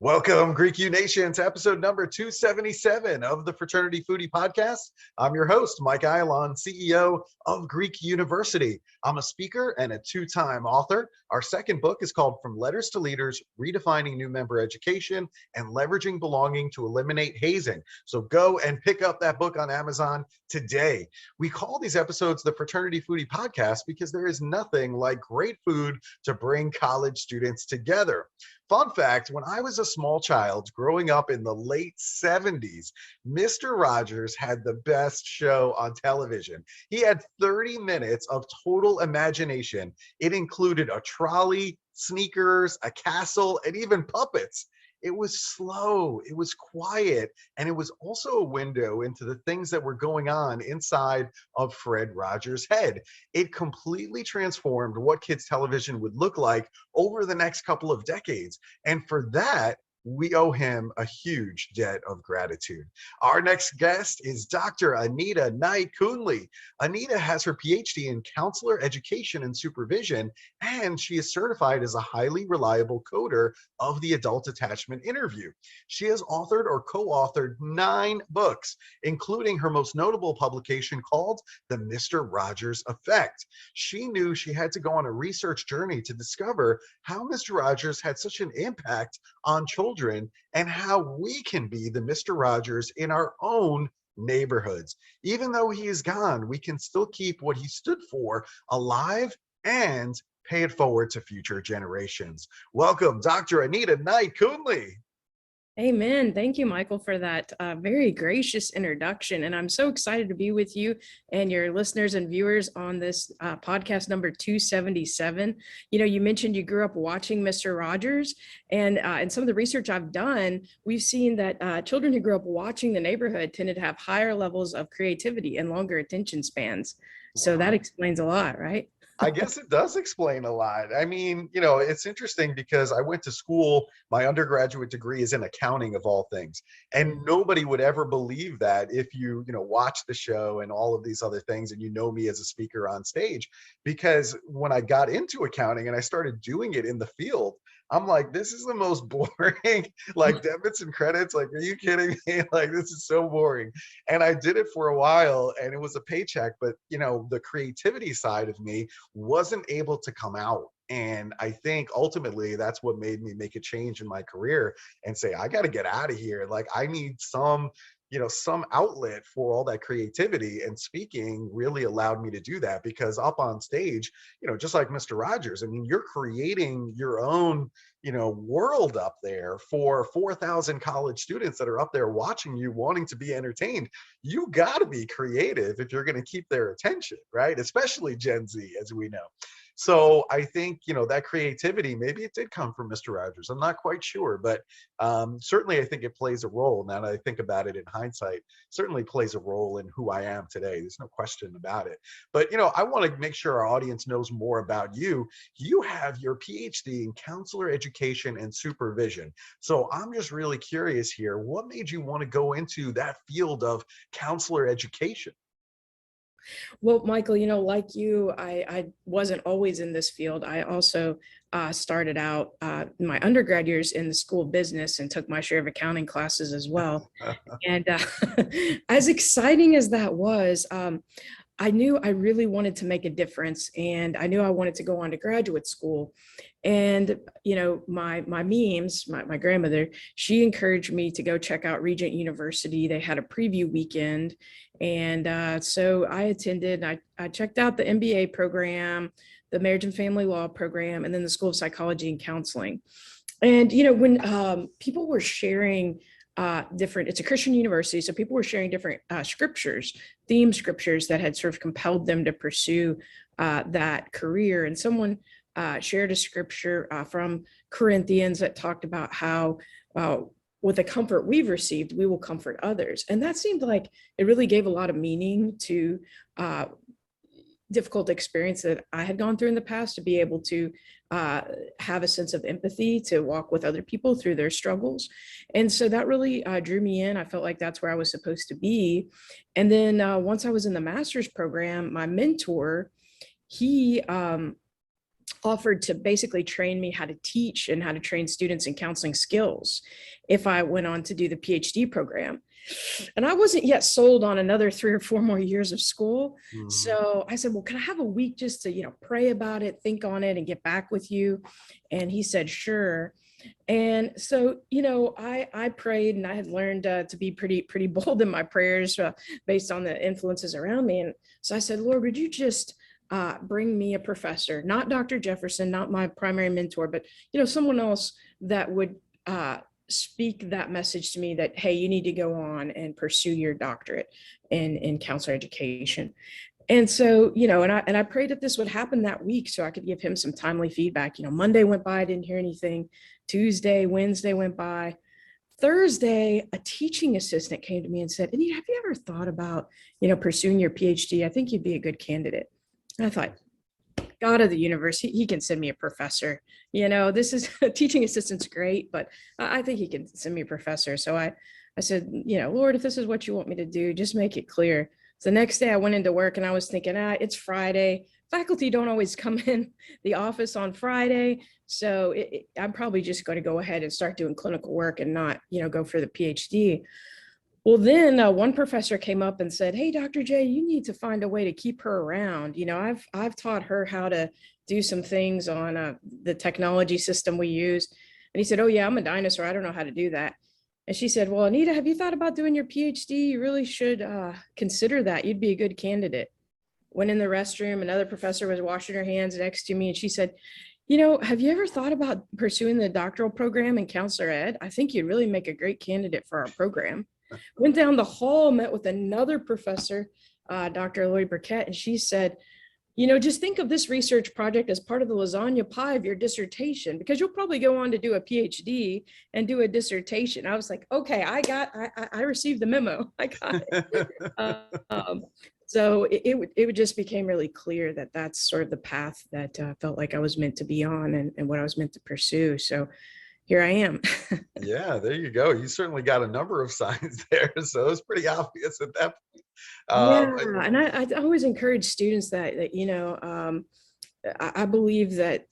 Welcome, Greek U Nation, to episode number 277 of the Fraternity Foodie Podcast. I'm your host, Mike Ayalon, CEO of Greek University. I'm a speaker and a two-time author. Our second book is called From Letters to Leaders, Redefining New Member Education and Leveraging Belonging to Eliminate Hazing. So go and pick up that book on Amazon today. We call these episodes the Fraternity Foodie Podcast because there is nothing like great food to bring college students together. Fun fact, when I was a small child growing up in the late 70s, Mr. Rogers had the best show on television. He had 30 minutes of total imagination. It included a trolley, sneakers, a castle, and even puppets. It was slow, it was quiet, and it was also a window into the things that were going on inside of Fred Rogers' head. It completely transformed what kids' television would look like over the next couple of decades. And for that, we owe him a huge debt of gratitude. Our next guest is Dr. Anita Knight Kuhnley. Anita has her PhD in Counselor Education and Supervision, and she is certified as a highly reliable coder of the adult attachment interview. She has authored or co-authored 9 books, including her most notable publication called The Mr. Rogers Effect. She knew she had to go on a research journey to discover how Mr. Rogers had such an impact on children and how we can be the Mr. Rogers in our own neighborhoods. Even though he is gone, we can still keep what he stood for alive and pay it forward to future generations. Welcome, Dr. Anita Knight Kuhnley. Amen. Thank you, Michael, for that very gracious introduction. And I'm so excited to be with you and your listeners and viewers on this podcast number 277. You know, you mentioned you grew up watching Mr. Rogers, and in some of the research I've done, we've seen that children who grew up watching The Neighborhood tended to have higher levels of creativity and longer attention spans. So that explains a lot, right? I guess it does explain a lot. I mean, you know, it's interesting because I went to school, my undergraduate degree is in accounting of all things. And nobody would ever believe that if you watch the show and all of these other things and you know me as a speaker on stage. Because when I got into accounting and I started doing it in the field, I'm like, this is the most boring, like debits and credits. Like, are you kidding me? Like, this is so boring. And I did it for a while and it was a paycheck, but the creativity side of me wasn't able to come out. And I think ultimately that's what made me make a change in my career and say, I got to get out of here. Like, I need some outlet for all that creativity, and speaking really allowed me to do that, because up on stage, just like Mr. Rogers, I mean, you're creating your own, world up there for 4,000 college students that are up there watching you, wanting to be entertained. You got to be creative if you're going to keep their attention, right? Especially Gen Z, as we know. So I think, that creativity, maybe it did come from Mr. Rogers. I'm not quite sure, but certainly I think it plays a role. Now that I think about it in hindsight, certainly plays a role in who I am today. There's no question about it. But, I want to make sure our audience knows more about you. You have your PhD in Counselor Education and Supervision. So I'm just really curious here, what made you want to go into that field of counselor education? Well, Michael, like you, I wasn't always in this field. I also started out my undergrad years in the School of Business and took my share of accounting classes as well. And as exciting as that was, I knew I really wanted to make a difference, and I knew I wanted to go on to graduate school. And, my memes, my grandmother, she encouraged me to go check out Regent University. They had a preview weekend. And so I attended, I checked out the MBA program, the Marriage and Family Law program, and then the School of Psychology and Counseling. And, when people were sharing it's a Christian university, so people were sharing different scriptures, theme scriptures that had sort of compelled them to pursue that career. And someone shared a scripture from Corinthians that talked about how with the comfort we've received, we will comfort others. And that seemed like it really gave a lot of meaning to difficult experience that I had gone through in the past, to be able to have a sense of empathy, to walk with other people through their struggles. And so that really drew me in. I felt like that's where I was supposed to be. And then once I was in the master's program, my mentor, he offered to basically train me how to teach and how to train students in counseling skills if I went on to do the PhD program. And I wasn't yet sold on another 3 or 4 more years of school. Mhm. So I said, well, can I have a week just to, pray about it, think on it, and get back with you? And he said, sure. And so, I prayed, and I had learned to be pretty bold in my prayers based on the influences around me. And so I said, Lord, would you just bring me a professor, not Dr. Jefferson, not my primary mentor, but, someone else that would speak that message to me that, hey, you need to go on and pursue your doctorate in counselor education. And so, and I prayed that this would happen that week so I could give him some timely feedback. Monday went by, I didn't hear anything. Tuesday, Wednesday went by. Thursday, a teaching assistant came to me and said, Anita, have you ever thought about, pursuing your PhD? I think you'd be a good candidate. And I thought, God of the universe, he can send me a professor. This is teaching assistant's great, but I think he can send me a professor. So I said, Lord, if this is what you want me to do, just make it clear. So the next day I went into work and I was thinking, it's Friday. Faculty don't always come in the office on Friday. So I'm probably just going to go ahead and start doing clinical work and not, go for the PhD. Well, then one professor came up and said, hey, Dr. J, you need to find a way to keep her around. I've taught her how to do some things on the technology system we use. And he said, oh, yeah, I'm a dinosaur. I don't know how to do that. And she said, well, Anita, have you thought about doing your PhD? You really should consider that. You'd be a good candidate. Went in the restroom. Another professor was washing her hands next to me. And she said, have you ever thought about pursuing the doctoral program in counselor ed? I think you'd really make a great candidate for our program. Went down the hall, met with another professor, Dr. Lloyd Burkett, and she said, just think of this research project as part of the lasagna pie of your dissertation, because you'll probably go on to do a PhD and do a dissertation. I was like, okay, I received the memo. I got it. So it just became really clear that that's sort of the path that felt like I was meant to be on and what I was meant to pursue. So here I am. Yeah, there you go. You certainly got a number of signs there. So it was pretty obvious at that point. Yeah, and I always encourage students that I believe that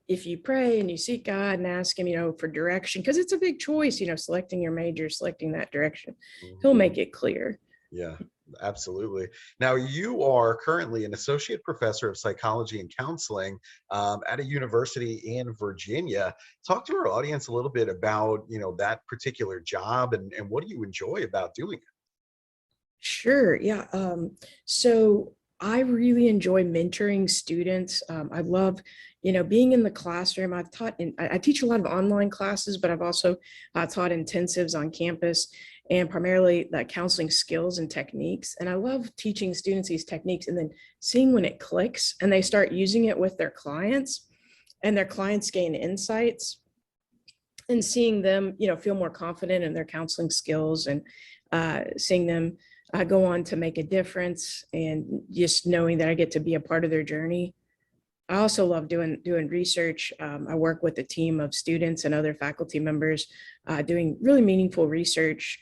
if you pray and you seek God and ask him, for direction, because it's a big choice, selecting your major, selecting that direction, he'll make it clear. Yeah, absolutely. Now, you are currently an associate professor of psychology and counseling at a university in Virginia. Talk to our audience a little bit about, that particular job and what do you enjoy about doing it? Sure. Yeah. So I really enjoy mentoring students. I love, being in the classroom. I've taught I teach a lot of online classes, but I've also taught intensives on campus, and primarily the counseling skills and techniques. And I love teaching students these techniques and then seeing when it clicks and they start using it with their clients and their clients gain insights, and seeing them, feel more confident in their counseling skills, and seeing them go on to make a difference, and just knowing that I get to be a part of their journey. I also love doing research. I work with a team of students and other faculty members doing really meaningful research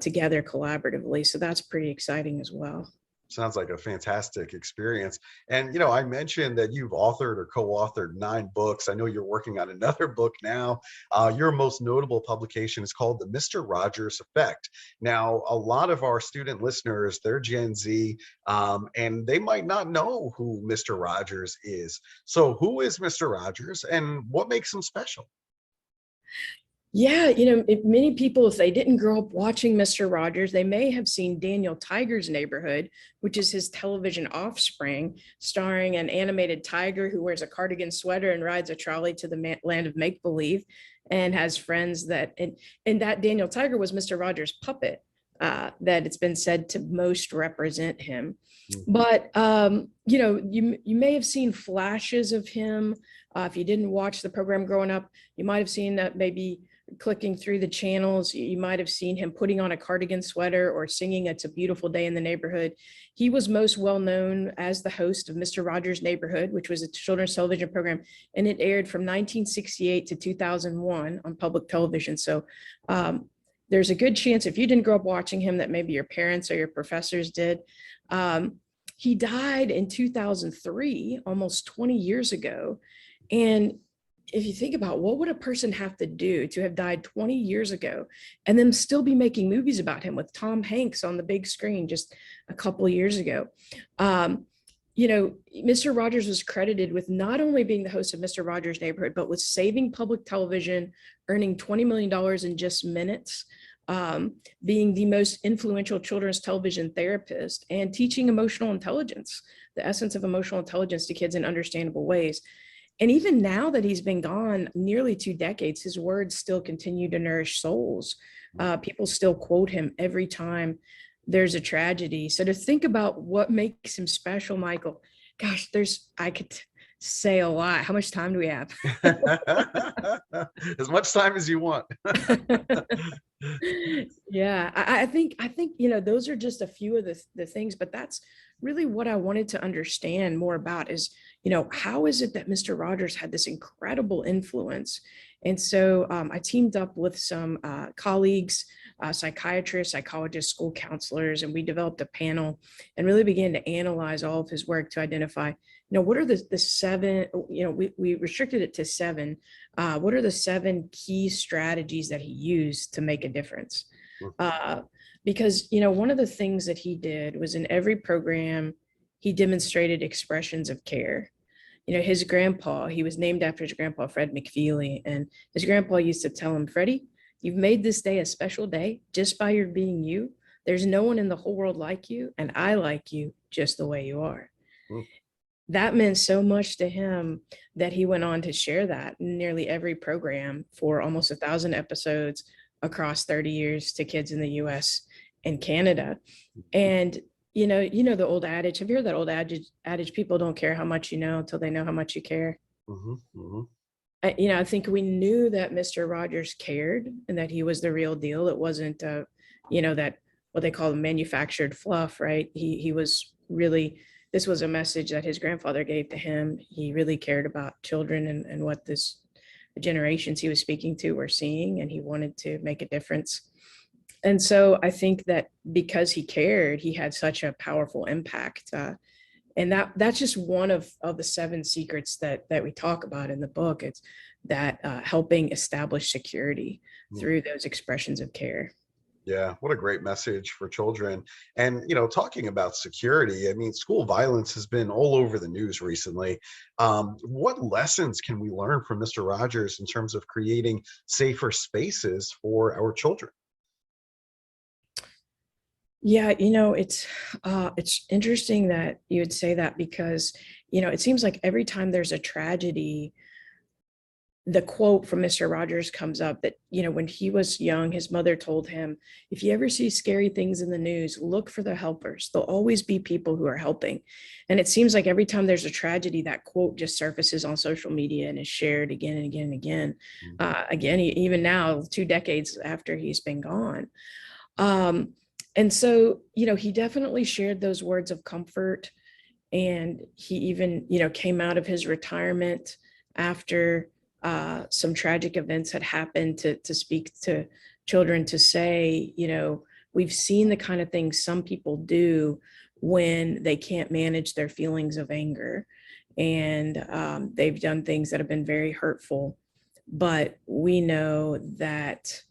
together collaboratively. So that's pretty exciting as well. Sounds like a fantastic experience. And, I mentioned that you've authored or co-authored 9 books. I know you're working on another book now. Your most notable publication is called The Mr. Rogers Effect. Now, a lot of our student listeners, they're Gen Z, and they might not know who Mr. Rogers is. So who is Mr. Rogers and what makes him special? Yeah, many people, if they didn't grow up watching Mr. Rogers, they may have seen Daniel Tiger's Neighborhood, which is his television offspring, starring an animated tiger who wears a cardigan sweater and rides a trolley to the land of make-believe, and has friends that, and that Daniel Tiger was Mr. Rogers' puppet, that it's been said to most represent him. But, you may have seen flashes of him. If you didn't watch the program growing up, you might have seen that maybe clicking through the channels, you might have seen him putting on a cardigan sweater or singing "It's a Beautiful Day in the Neighborhood." He was most well known as the host of Mr. Rogers' Neighborhood, which was a children's television program, and it aired from 1968 to 2001 on public television. So there's a good chance if you didn't grow up watching him that maybe your parents or your professors did. He died in 2003, almost 20 years ago. And if you think about what would a person have to do to have died 20 years ago and then still be making movies about him with Tom Hanks on the big screen just a couple of years ago. Mr. Rogers was credited with not only being the host of Mr. Rogers' Neighborhood, but with saving public television, earning $20 million in just minutes, being the most influential children's television therapist, and teaching emotional intelligence, the essence of emotional intelligence to kids in understandable ways. And even now that he's been gone nearly 2 decades, his words still continue to nourish souls. People still quote him every time there's a tragedy. So to think about what makes him special, Michael, gosh, I could say a lot. How much time do we have? As much time as you want. Yeah, I think, those are just a few of the things, but that's really what I wanted to understand more about is, how is it that Mr. Rogers had this incredible influence? And so I teamed up with some colleagues, psychiatrists, psychologists, school counselors, and we developed a panel and really began to analyze all of his work to identify, what are the 7, we restricted it to 7. What are the 7 key strategies that he used to make a difference? Because, one of the things that he did was in every program, he demonstrated expressions of care. His grandpa, he was named after his grandpa, Fred McFeely, and his grandpa used to tell him, "Freddie, you've made this day a special day just by your being you. There's no one in the whole world like you, and I like you just the way you are." That meant so much to him that he went on to share that in nearly every program for almost 1,000 episodes across 30 years to kids in the US and Canada. And the old adage, have you heard that old adage, people don't care how much you know until they know how much you care? I think we knew that Mr. Rogers cared and that he was the real deal. It wasn't, that what they call manufactured fluff, right? He was really, this was a message that his grandfather gave to him. He really cared about children and what the generations he was speaking to were seeing, and he wanted to make a difference. And so I think that because he cared, he had such a powerful impact. And that's just one of the 7 secrets that we talk about in the book. It's that helping establish security through those expressions of care. Yeah, what a great message for children. And, talking about security, I mean, school violence has been all over the news recently. What lessons can we learn from Mr. Rogers in terms of creating safer spaces for our children? Yeah, it's interesting that you would say that because, it seems like every time there's a tragedy, the quote from Mr. Rogers comes up that, when he was young, his mother told him, "If you ever see scary things in the news, look for the helpers. There'll always be people who are helping." And it seems like every time there's a tragedy, that quote just surfaces on social media and is shared again and again and again. Again, even now, 2 decades after he's been gone. And so, he definitely shared those words of comfort. And he even, came out of his retirement after some tragic events had happened to speak to children, to say, we've seen the kind of things some people do when they can't manage their feelings of anger. And they've done things that have been very hurtful. But we know that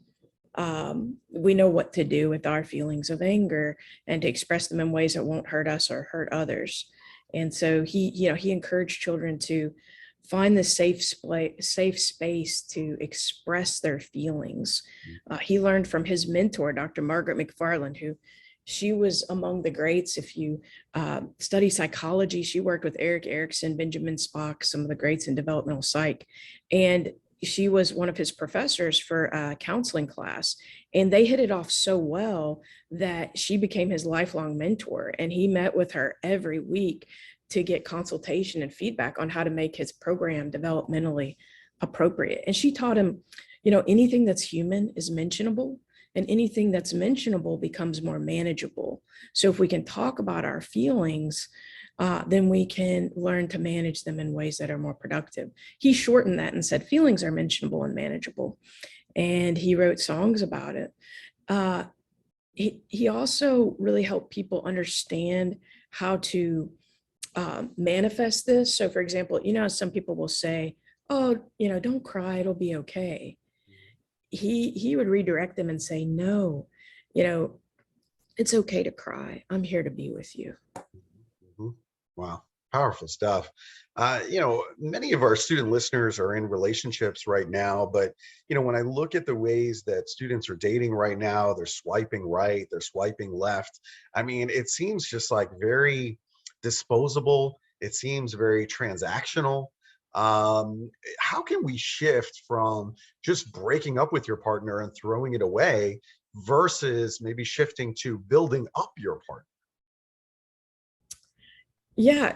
we know what to do with our feelings of anger and to express them in ways that won't hurt us or hurt others. And so he encouraged children to find the safe space to express their feelings. He learned from his mentor, Dr. Margaret McFarland, who she was among the greats. If you study psychology, she worked with Erik Erikson, Benjamin Spock, some of the greats in developmental psych. And she was one of his professors for a counseling class, and they hit it off so well that she became his lifelong mentor. And he met with her every week to get consultation and feedback on how to make his program developmentally appropriate. And she taught him, anything that's human is mentionable, and anything that's mentionable becomes more manageable. So if we can talk about our feelings, then we can learn to manage them in ways that are more productive. He shortened that and said feelings are mentionable and manageable. And he wrote songs about it. He also really helped people understand how to manifest this. So for example, some people will say, oh, don't cry, it'll be okay. He would redirect them and say, no, it's okay to cry. I'm here to be with you. Wow, powerful stuff. Many of our student listeners are in relationships right now, but when I look at the ways that students are dating right now, they're swiping right, they're swiping left. I mean, it seems just like very disposable. It seems very transactional. How can we shift from just breaking up with your partner and throwing it away versus maybe shifting to building up your partner? Yeah,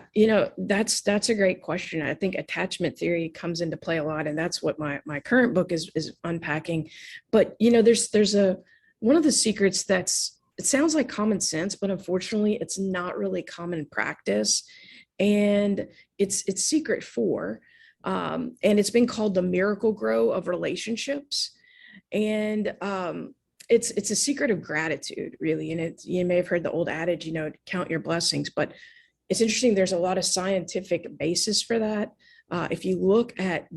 that's a great question. I think attachment theory comes into play a lot, and that's what my current book is unpacking. But there's one of the secrets it sounds like common sense, but unfortunately, it's not really common practice, and it's secret four, and it's been called the miracle grow of relationships, and it's a secret of gratitude, really. And you may have heard the old adage, count your blessings, but it's interesting. There's a lot of scientific basis for that. If you look at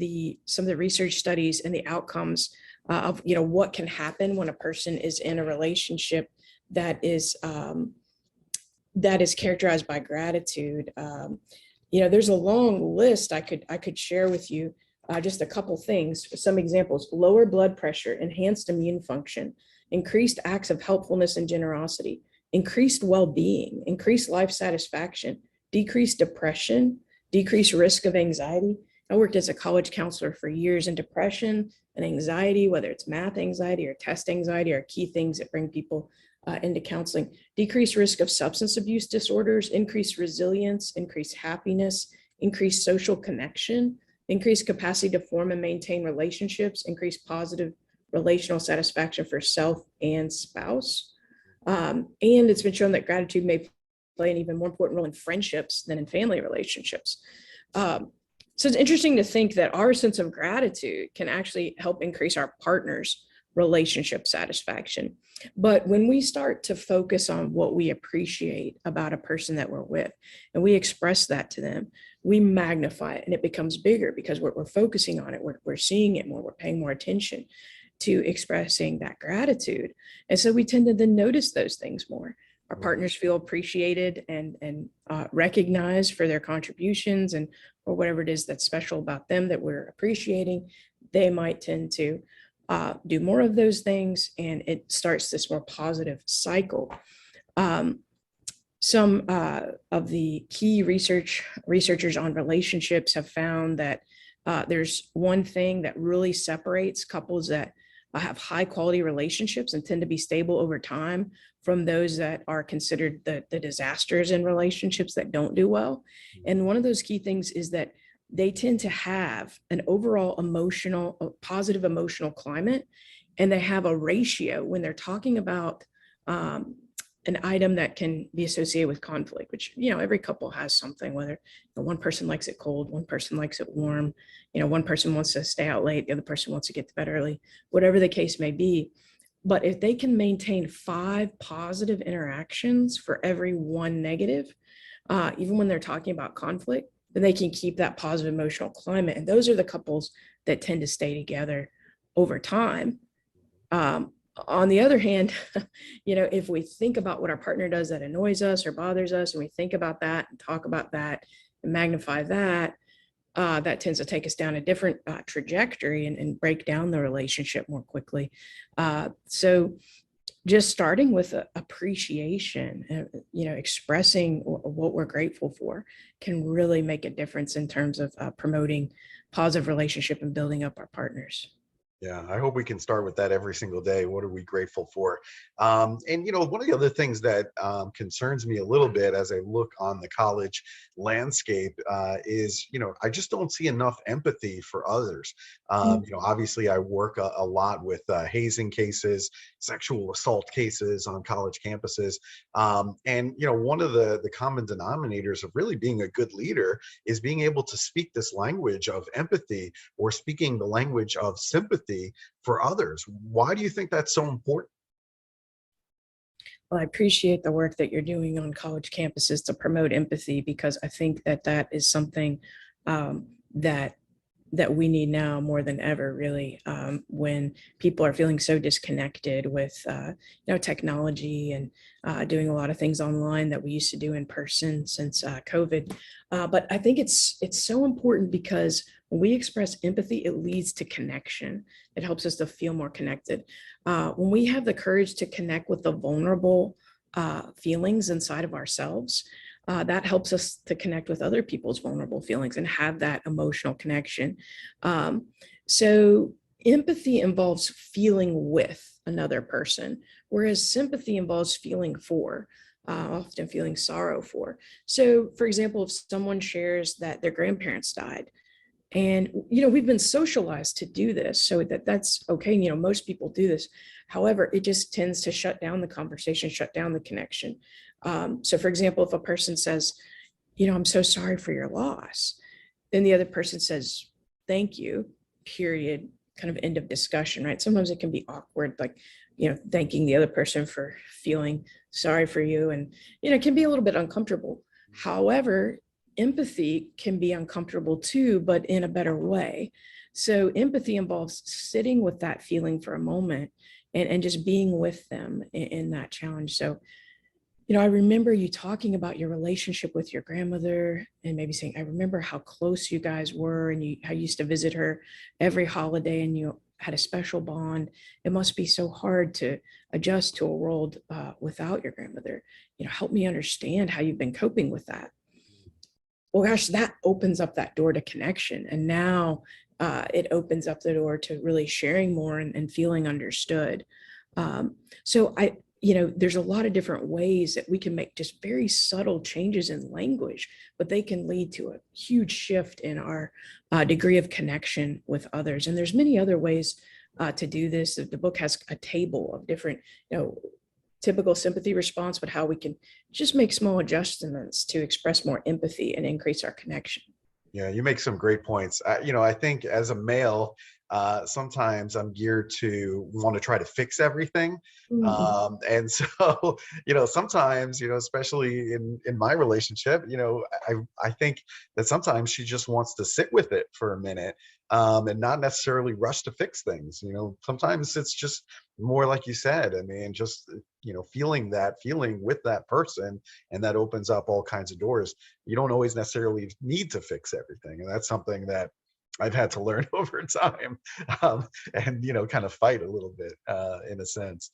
some of the research studies and the outcomes of what can happen when a person is in a relationship that is characterized by gratitude, there's a long list I could share with you. Just a couple things, some examples: lower blood pressure, enhanced immune function, increased acts of helpfulness and generosity, increased well-being, increased life satisfaction, decreased depression, decreased risk of anxiety. I worked as a college counselor for years, and depression and anxiety, whether it's math anxiety or test anxiety, are key things that bring people into counseling. Decreased risk of substance abuse disorders, increased resilience, increased happiness, increased social connection, increased capacity to form and maintain relationships, increased positive relational satisfaction for self and spouse. And it's been shown that gratitude may play an even more important role in friendships than in family relationships. So it's interesting to think that our sense of gratitude can actually help increase our partner's relationship satisfaction. But when we start to focus on what we appreciate about a person that we're with, and we express that to them, we magnify it, and it becomes bigger because we're focusing on it. We're seeing it more. We're paying more attention to expressing that gratitude. And so we tend to then notice those things more. Our partners feel appreciated and recognized for their contributions, and or whatever it is that's special about them that we're appreciating. They might tend to do more of those things, and it starts this more positive cycle. Some of the key researchers on relationships have found that there's one thing that really separates couples that have high quality relationships and tend to be stable over time from those that are considered the disasters in relationships that don't do well. And one of those key things is that they tend to have an overall positive emotional climate, and they have a ratio when they're talking about an item that can be associated with conflict, which, every couple has something, whether one person likes it cold, one person likes it warm, one person wants to stay out late, the other person wants to get to bed early, whatever the case may be. But if they can maintain 5 positive interactions for every 1 negative, even when they're talking about conflict, then they can keep that positive emotional climate. And those are the couples that tend to stay together over time. On the other hand, if we think about what our partner does that annoys us or bothers us, and we think about that and talk about that and magnify that, that tends to take us down a different trajectory and break down the relationship more quickly. So just starting with appreciation, expressing what we're grateful for can really make a difference in terms of promoting positive relationship and building up our partners. Yeah, I hope we can start with that every single day. What are we grateful for? And one of the other things that concerns me a little bit as I look on the college landscape is, I just don't see enough empathy for others. Obviously, I work a lot with hazing cases, sexual assault cases on college campuses, and one of the common denominators of really being a good leader is being able to speak this language of empathy, or speaking the language of sympathy for others. Why do you think that's so important? Well, I appreciate the work that you're doing on college campuses to promote empathy, because I think that that is something that we need now more than ever, really, when people are feeling so disconnected with technology and doing a lot of things online that we used to do in person since COVID. But I think it's so important, because when we express empathy, it leads to connection. It helps us to feel more connected. When we have the courage to connect with the vulnerable feelings inside of ourselves, that helps us to connect with other people's vulnerable feelings and have that emotional connection. So empathy involves feeling with another person, whereas sympathy involves feeling for, often feeling sorrow for. So, for example, if someone shares that their grandparents died, and we've been socialized to do this, so that's okay. Most people do this. However, it just tends to shut down the conversation, shut down the connection. So, for example, if a person says, I'm so sorry for your loss, then the other person says, thank you, period, kind of end of discussion, right? Sometimes it can be awkward, like, thanking the other person for feeling sorry for you. And, it can be a little bit uncomfortable. However, empathy can be uncomfortable too, but in a better way. So empathy involves sitting with that feeling for a moment and just being with them in that challenge. So, I remember you talking about your relationship with your grandmother, and maybe saying, I remember how close you guys were, and how you used to visit her every holiday, and you had a special bond. It must be so hard to adjust to a world without your grandmother. Help me understand how you've been coping with that. Well, gosh, that opens up that door to connection. And now it opens up the door to really sharing more and feeling understood. So there's a lot of different ways that we can make just very subtle changes in language, but they can lead to a huge shift in our degree of connection with others. And there's many other ways to do this. The book has a table of different, typical sympathy response, but how we can just make small adjustments to express more empathy and increase our connection. Yeah, you make some great points. I think as a male, sometimes I'm geared to want to try to fix everything. And so, sometimes, especially in my relationship, I think that sometimes she just wants to sit with it for a minute, and not necessarily rush to fix things. Sometimes it's just more like you said. I mean, just, feeling that feeling with that person, and that opens up all kinds of doors. You don't always necessarily need to fix everything. And that's something that I've had to learn over time, and kind of fight a little bit in a sense.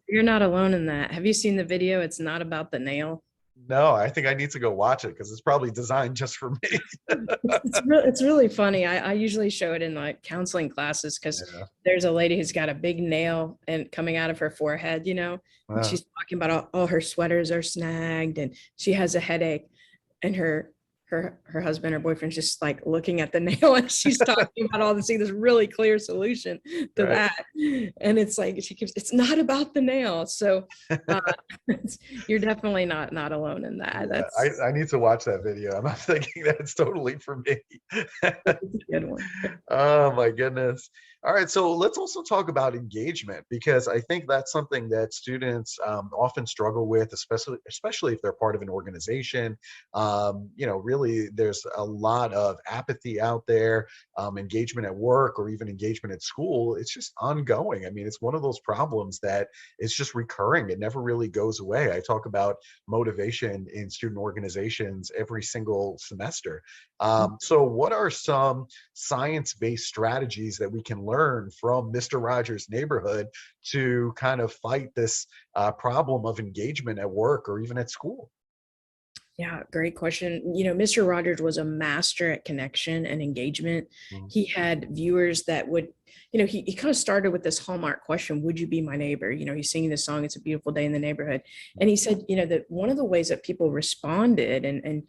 You're not alone in that. Have you seen the video? It's not about the nail. No, I think I need to go watch it, because it's probably designed just for me. It's really funny. I usually show it in like counseling classes, because there's a lady who's got a big nail and coming out of her forehead, and she's talking about all her sweaters are snagged and she has a headache, and her husband or boyfriend's just like looking at the nail, and she's talking about all this, this really clear solution to that. And it's like, it's not about the nail. So you're definitely not alone in that. I need to watch that video. I'm thinking that's totally for me. That's a good one. Oh my goodness. All right, so let's also talk about engagement, because I think that's something that students often struggle with, especially if they're part of an organization. Really, there's a lot of apathy out there. Engagement at work, or even engagement at school, it's just ongoing. I mean, it's one of those problems that is just recurring. It never really goes away. I talk about motivation in student organizations every single semester. So what are some science-based strategies that we can learn from Mr. Rogers' neighborhood to kind of fight this problem of engagement at work or even at school? Yeah, great question. Mr. Rogers was a master at connection and engagement. Mhm. He had viewers that would, he kind of started with this hallmark question, would you be my neighbor? He's singing this song, It's a Beautiful Day in the Neighborhood. And he said, that one of the ways that people responded and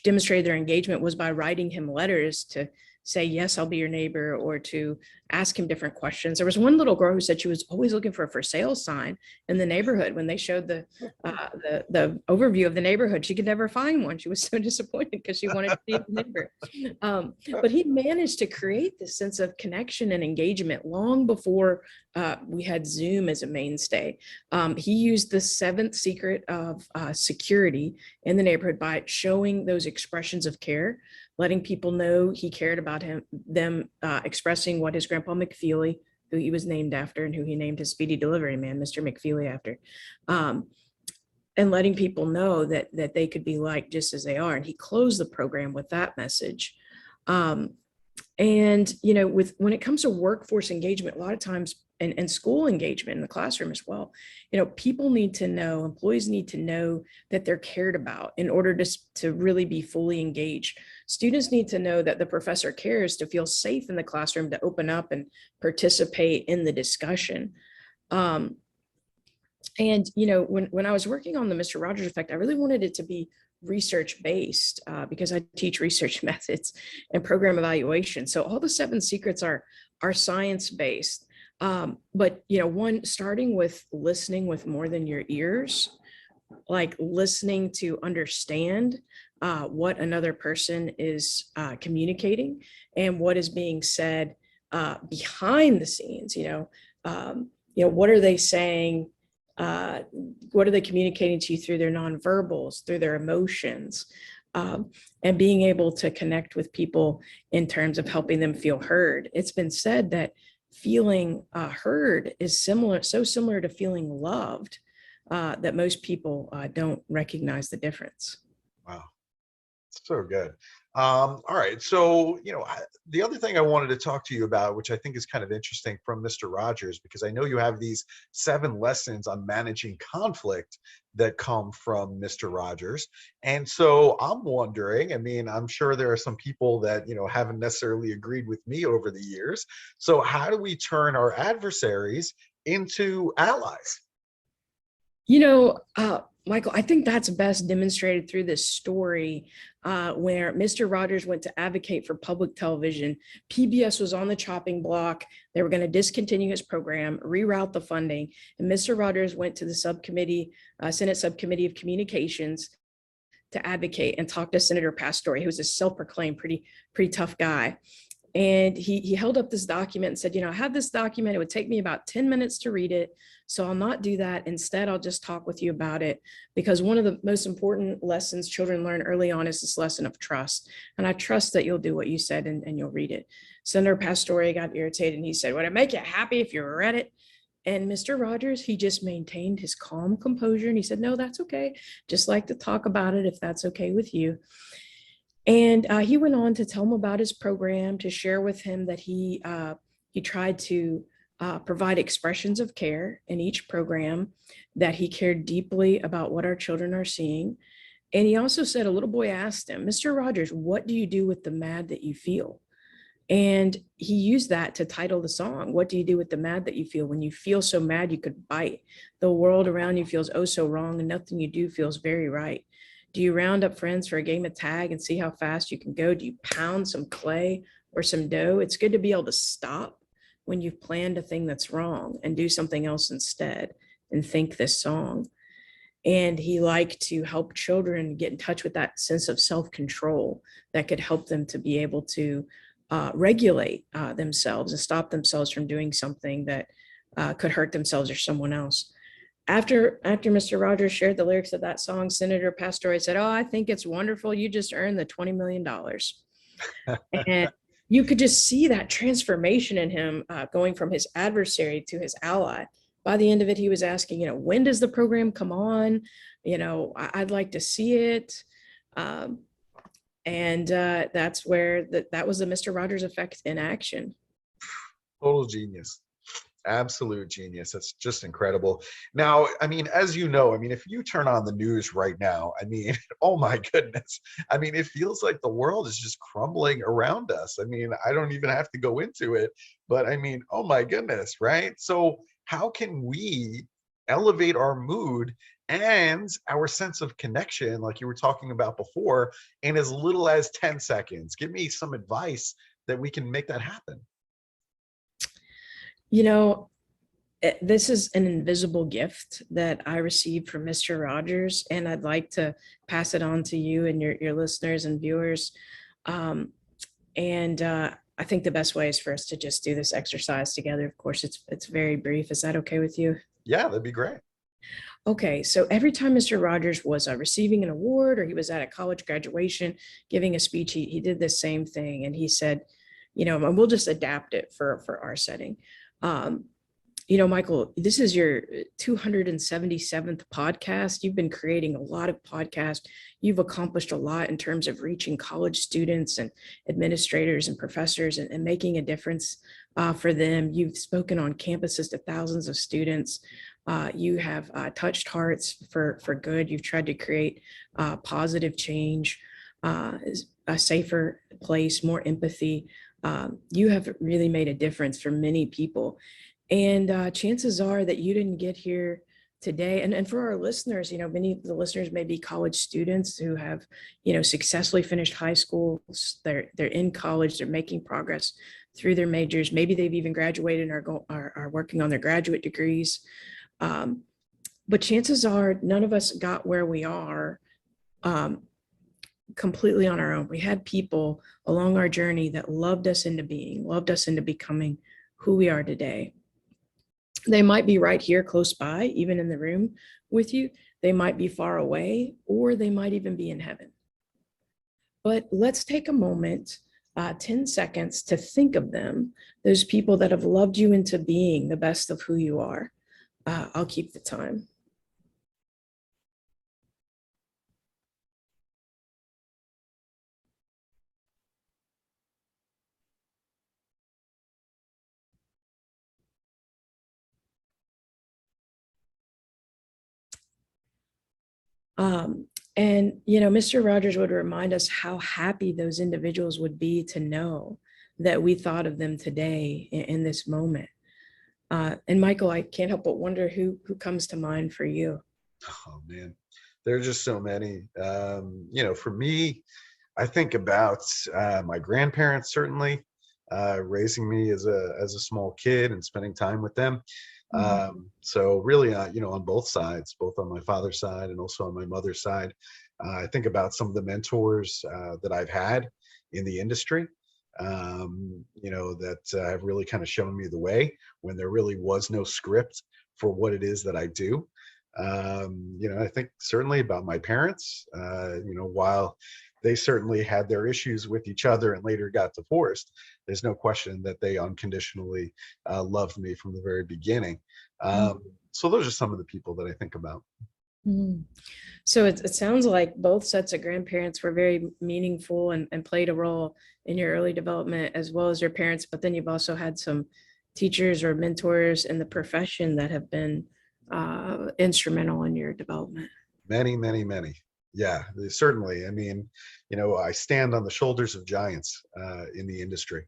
demonstrated their engagement was by writing him letters to say, yes, I'll be your neighbor, or to ask him different questions. There was one little girl who said she was always looking for a for sale sign in the neighborhood. When they showed the overview of the neighborhood, she could never find one. She was so disappointed because she wanted to be a neighbor. But he managed to create this sense of connection and engagement long before we had Zoom as a mainstay. He used the seventh secret of security in the neighborhood by showing those expressions of care, letting people know he cared about them expressing what his grandpa McFeely, who he was named after and who he named his speedy delivery man, Mr. McFeely, after, and letting people know that they could be liked just as they are. And he closed the program with that message. And when it comes to workforce engagement, a lot of times, and school engagement in the classroom as well, people need to know, employees need to know that they're cared about in order to really be fully engaged. Students need to know that the professor cares, to feel safe in the classroom, to open up and participate in the discussion. And when I was working on the Mr. Rogers effect, I really wanted it to be research-based because I teach research methods and program evaluation. So all the 7 secrets are science-based. But one, starting with listening with more than your ears, like listening to understand what another person is communicating and what is being said behind the scenes. What are they saying? What are they communicating to you through their nonverbals, through their emotions, and being able to connect with people in terms of helping them feel heard. It's been said that feeling heard is so similar to feeling loved, that most people don't recognize the difference. Wow. So good. All right. So, the other thing I wanted to talk to you about, which I think is kind of interesting from Mr. Rogers, because I know you have these 7 lessons on managing conflict that come from Mr. Rogers. And so I'm wondering, I'm sure there are some people that, haven't necessarily agreed with me over the years. So how do we turn our adversaries into allies? Michael, I think that's best demonstrated through this story where Mr. Rogers went to advocate for public television. PBS was on the chopping block. They were going to discontinue his program, reroute the funding. And Mr. Rogers went to the Senate Subcommittee of Communications to advocate and talk to Senator Pastore, who was a self-proclaimed pretty tough guy. And he held up this document and said, I have this document. It would take me about 10 minutes to read it. So I'll not do that. Instead, I'll just talk with you about it, because one of the most important lessons children learn early on is this lesson of trust. And I trust that you'll do what you said and you'll read it. Senator Pastore got irritated and he said, would it make you happy if you read it? And Mr. Rogers, he just maintained his calm composure. And he said, no, that's okay. Just like to talk about it if that's okay with you. And he went on to tell him about his program, to share with him that he tried to provide expressions of care in each program, that he cared deeply about what our children are seeing. And he also said, a little boy asked him, Mr. Rogers, what do you do with the mad that you feel? And he used that to title the song, What Do You Do with the Mad That You Feel? When you feel so mad, you could bite. The world around you feels oh so wrong, and nothing you do feels very right. Do you round up friends for a game of tag and see how fast you can go? Do you pound some clay or some dough? It's good to be able to stop when you've planned a thing that's wrong and do something else instead and think this song. And he liked to help children get in touch with that sense of self-control that could help them to be able to regulate themselves and stop themselves from doing something that could hurt themselves or someone else. After Mr. Rogers shared the lyrics of that song, Senator Pastore said, oh, I think it's wonderful. You just earned the $20 million. And you could just see that transformation in him going from his adversary to his ally. By the end of it, he was asking, when does the program come on? I'd like to see it. And that's where that was the Mr. Rogers effect in action. Total genius. Absolute genius. That's just incredible. Now, I mean, as you know, I mean, if you turn on the news right now, I mean, oh my goodness. I mean, it feels like the world is just crumbling around us. I mean, I don't even have to go into it, but I mean, oh my goodness, right? So, how can we elevate our mood and our sense of connection, like you were talking about before, in as little as 10 seconds? Give me some advice that we can make that happen. You know, this is an invisible gift that I received from Mr. Rogers, and I'd like to pass it on to you and your listeners and viewers. Um, and I think the best way is for us to just do this exercise together. Of course, it's very brief. Is that okay with you? Yeah, that'd be great. Okay, so every time Mr. Rogers was receiving an award or he was at a college graduation giving a speech, he did the same thing. And he said, you know, and we'll just adapt it for our setting. Um, you know, Michael, this is your 277th podcast. You've been creating a lot of podcasts. You've accomplished a lot in terms of reaching college students and administrators and professors and making a difference for them. You've spoken on campuses to thousands of students. You have touched hearts for good. You've tried to create positive change, a safer place, more empathy. You have really made a difference for many people. And chances are that you didn't get here today. And for our listeners, you know, many of the listeners may be college students who have, you know, successfully finished high school. They're in college, they're making progress through their majors. Maybe they've even graduated and are working on their graduate degrees. But chances are none of us got where we are completely on our own. We had people along our journey that loved us into being, loved us into becoming who we are today. They might be right here close by, even in the room with you. They might be far away, or they might even be in heaven. But let's take a moment, 10 seconds to think of them, those people that have loved you into being the best of who you are. I'll keep the time. And, you know, Mr. Rogers would remind us how happy those individuals would be to know that we thought of them today in this moment. And Michael, I can't help but wonder who comes to mind for you. Oh man, there are just so many. You know, for me, I think about my grandparents certainly raising me as a small kid and spending time with them. So really, you know, on both sides, both on my father's side and also on my mother's side, I think about some of the mentors that I've had in the industry. You know, that have really kind of shown me the way when there really was no script for what it is that I do. You know, I think certainly about my parents, you know, while they certainly had their issues with each other and later got divorced, there's no question that they unconditionally loved me from the very beginning. So those are some of the people that I think about. So it sounds like both sets of grandparents were very meaningful and played a role in your early development as well as your parents, but then you've also had some teachers or mentors in the profession that have been instrumental in your development. Many, many, many. Yeah, certainly. I mean, you know, I stand on the shoulders of giants in the industry.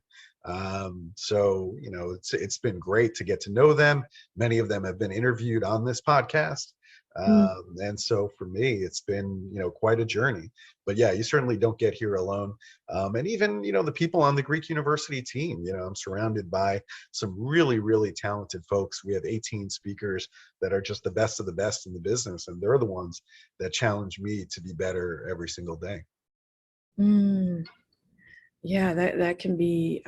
So, you know, it's been great to get to know them. Many of them have been interviewed on this podcast. And so for me, it's been, you know, quite a journey. But yeah, you certainly don't get here alone. And even, you know, the people on the Greek University team, you know, I'm surrounded by some really, really talented folks. We have 18 speakers that are just the best of the best in the business. And they're the ones that challenge me to be better every single day. Yeah, that can be,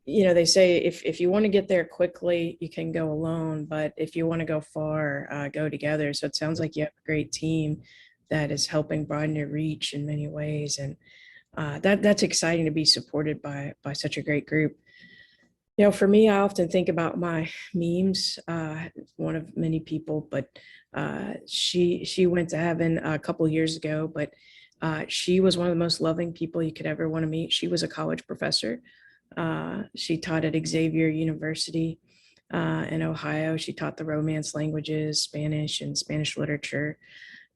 you know, they say if you want to get there quickly, you can go alone, but if you want to go far, go together. So it sounds like you have a great team that is helping broaden your reach in many ways, and that's exciting to be supported by such a great group. You know, for me, I often think about my memes, one of many people, but she went to heaven a couple years ago, but she was one of the most loving people you could ever want to meet. She was a college professor. She taught at Xavier University. in Ohio. She taught the Romance languages, Spanish and Spanish literature.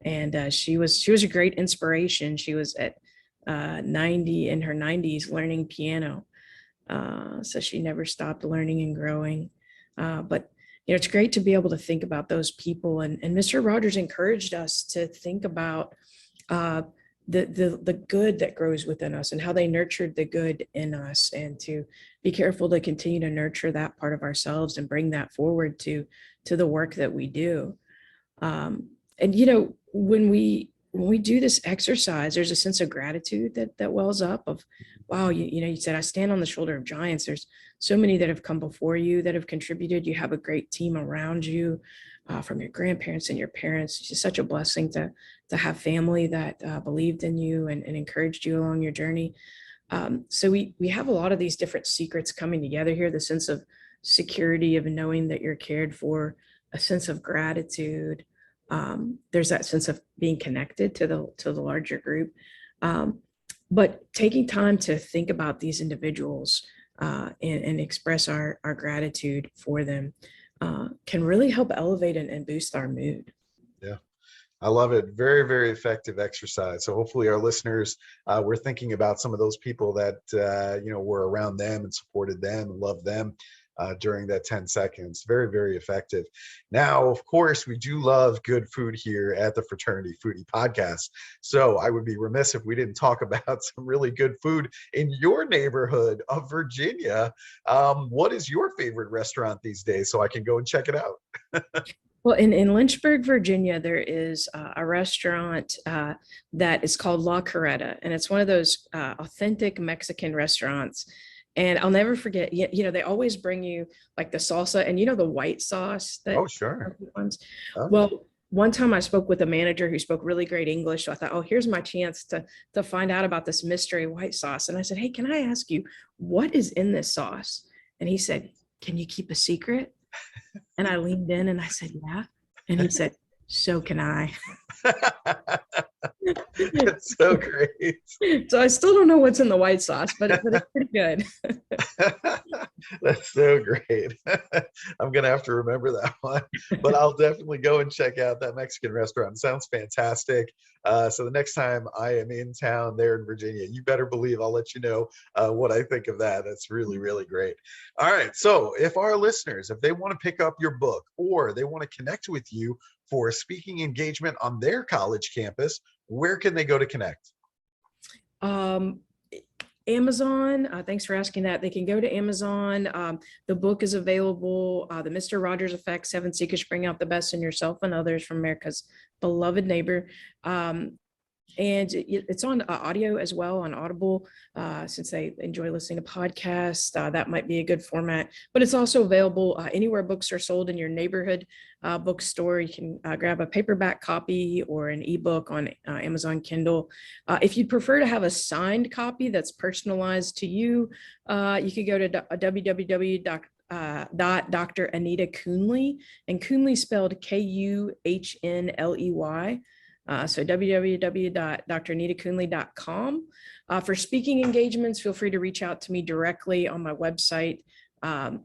And she was a great inspiration. She was at 90 in her 90s learning piano. So she never stopped learning and growing. But it's great to be able to think about those people. And Mr. Rogers encouraged us to think about the good that grows within us and how they nurtured the good in us, and to be careful to continue to nurture that part of ourselves and bring that forward to the work that we do. And when we do this exercise, there's a sense of gratitude that wells up of, wow, you said, I stand on the shoulder of giants. There's so many that have come before you that have contributed. You have a great team around you, from your grandparents and your parents. It's just such a blessing to have family that believed in you and encouraged you along your journey. So we have a lot of these different secrets coming together here, the sense of security of knowing that you're cared for, a sense of gratitude. There's that sense of being connected to the larger group. But taking time to think about these individuals and express our gratitude for them can really help elevate and boost our mood. Yeah, I love it. Very, very effective exercise. So hopefully our listeners were thinking about some of those people that, were around them and supported them and loved them during that 10 seconds. Very, very effective. Now, of course, we do love good food here at the Fraternity Foodie Podcast. So I would be remiss if we didn't talk about some really good food in your neighborhood of Virginia. What is your favorite restaurant these days so I can go and check it out? Well, in Lynchburg, Virginia, there is a restaurant that is called La Carreta, and it's one of those authentic Mexican restaurants. And I'll never forget, they always bring you like the salsa and, the white sauce. Oh, sure. Oh. Well, one time I spoke with a manager who spoke really great English. So I thought, oh, here's my chance to find out about this mystery white sauce. And I said, hey, can I ask you, what is in this sauce? And he said, can you keep a secret? And I leaned in and I said, yeah. And he said, so can I. That's so great. So I still don't know what's in the white sauce, but it's pretty good. That's so great. I'm going to have to remember that one, but I'll definitely go and check out that Mexican restaurant. It sounds fantastic. So the next time I am in town there in Virginia, you better believe I'll let you know what I think of that. That's really, really great. All right. So if our listeners, if they want to pick up your book or they want to connect with you for a speaking engagement on their college campus, where can they go to connect? Amazon. Thanks for asking that. They can go to Amazon. The book is available. The Mr. Rogers Effect: 7 Secrets to Bring Out the Best in Yourself and Others from America's Beloved Neighbor. And it's on audio as well on Audible, since they enjoy listening to podcasts. That might be a good format, but it's also available anywhere books are sold in your neighborhood bookstore. You can grab a paperback copy or an ebook on Amazon Kindle. If you'd prefer to have a signed copy that's personalized to you, you could go to www.Dr. Anita Kuhnley, and Kuhnley spelled Kuhnley. So www.dranitakuhnley.com. For speaking engagements, feel free to reach out to me directly on my website. And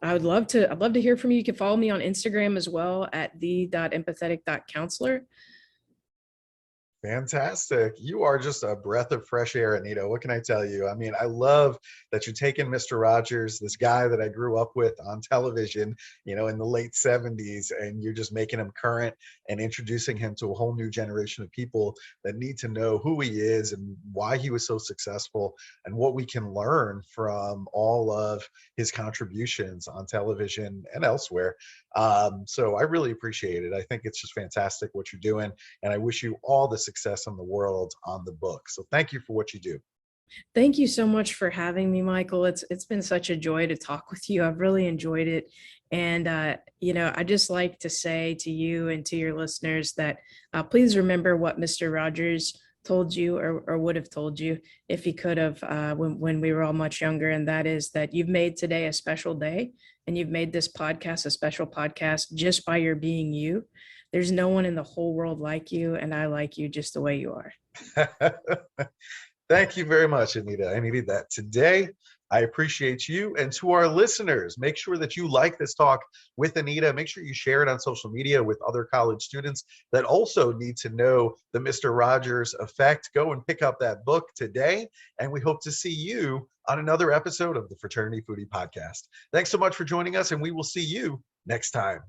I'd love to hear from you. You can follow me on Instagram as well at the.empathetic.counselor. Fantastic. You are just a breath of fresh air, Anita. What can I tell you? I mean, I love that you're taking Mr. Rogers, this guy that I grew up with on television, in the late 70s, and you're just making him current and introducing him to a whole new generation of people that need to know who he is and why he was so successful and what we can learn from all of his contributions on television and elsewhere. So I really appreciate it. I think it's just fantastic what you're doing, and I wish you all the success in the world on the book. So thank you for what you do. Thank you so much for having me, Michael. It's been such a joy to talk with you. I've really enjoyed it. And, I just like to say to you and to your listeners that please remember what Mr. Rogers told you or would have told you if he could have when we were all much younger. And that is that you've made today a special day, and you've made this podcast a special podcast just by your being you. There's no one in the whole world like you, and I like you just the way you are. Thank you very much, Anita. I needed that today. I appreciate you. And to our listeners, make sure that you like this talk with Anita. Make sure you share it on social media with other college students that also need to know the Mr. Rogers effect. Go and pick up that book today. And we hope to see you on another episode of the Fraternity Foodie Podcast. Thanks so much for joining us, and we will see you next time.